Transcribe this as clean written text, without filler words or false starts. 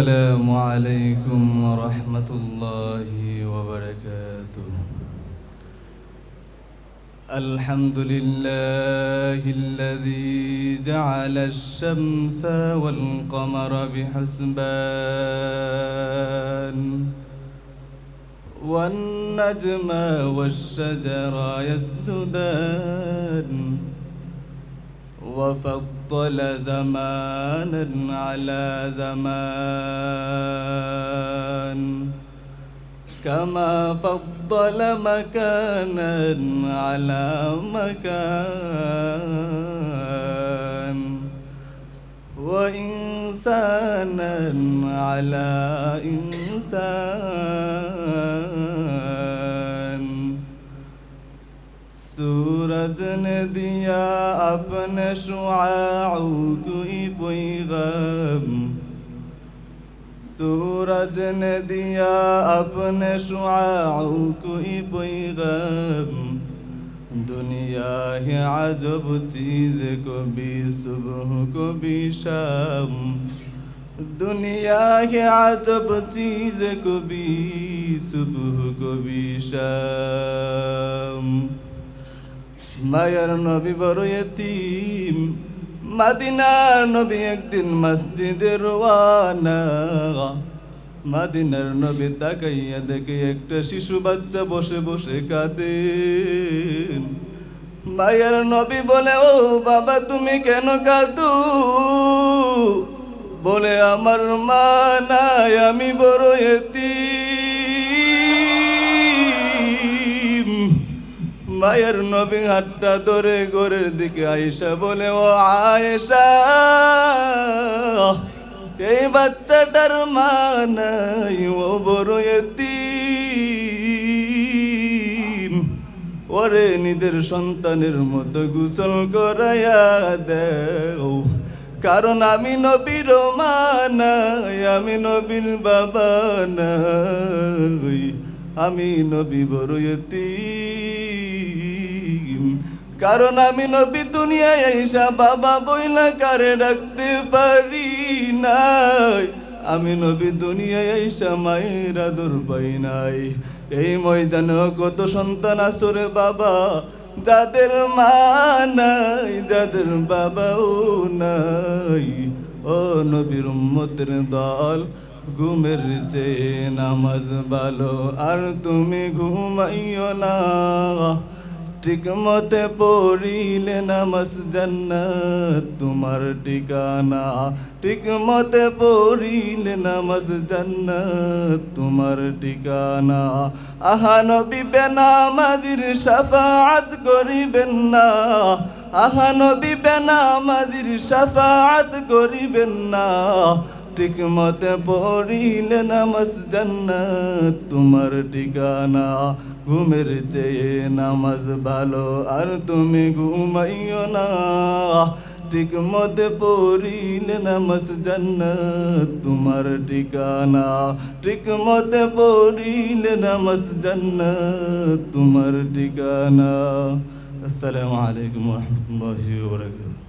السلام عليكم ورحمة الله وبركاته. الحمد لله الذي جعل الشمس والقمر بحسبان والنجم والشجر يسجدان وفضل زمانا على زمان كما فضل مكانا على مكان وإنسانا على إنسان. सूरज ने दिया अपने शुआओं कोई पैगाम, सूरज ने दिया अपने शुआओं कोई पैगाम. दुनिया है अजब चीज़, कभी सुबह कभी शाम. दुनिया है अजब चीज़, कभी सुबह कभी शाम. মায়ার নবী বড় ইতিম, মদিনার নবী একদিন মসজিদে রওয়ানা. মদিনার নবী তাকাইয়া দেখে একটা শিশু বাচ্চা বসে বসে কাঁদে. মায়ার নবী বলে, ও বাবা তুমি কেন কাঁদো? বলে, আমার মা নাই, আমি বড় ইতিম. মায়ের নবী হাতটা ধরে ঘরের দিকে আয়েশা বলে, ও আয়েশা এই বাচ্চাটার মা নাই, ও বড় ইতিম. ওরে নিজের সন্তানের মতো গোসল করাইয়া দেও, কারণ আমি নবীর মা নাই, আমি নবীর বাবা নাই, আমি নবী বড় ইতিম. কারণ আমি নবী দুনিয়ায় আইসা বাবা বইলা কারে রাখতে পারি নাই, আমি নবী দুনিয়ায় আইসা মায়ের আদর পাই নাই. এই ময়দানে কত সন্তান আসরে বাবা, যাদের মা নাই, যাদের বাবাও নাই. ও নবীর উম্মতের দল, ঘুমের চেয়ে নামাজ ভালো, আর তুমি ঘুমাইও না. ঠিক মতে পড়িলে নামাজ জান্নাত তোমার ঠিকানা. ঠিক মতে পড়িলে নামাজ জান্নাত তোমার ঠিকানা. আহা নবী বেনামাজির শাফাআত করিবেন না, আহা নবী বেনামাজির শাফাআত করিবেন না. ঠিক মতে পড়িলে নামাজ জান্নাত তোমার ঠিকানা. ঘুমের চেয়ে নামাজ ভালো, আর তুমি ঘুমাইও না. ঠিক মতে পড়িলে নামাজ জান্নাত তোমার ঠিকানা. ঠিক মতে পড়িলে নামাজ জান্নাত তোমার ঠিকানা. আসসালামু আলাইকুম ওয়া রাহমাতুল্লাহি ওয়া বারাকাতুহু.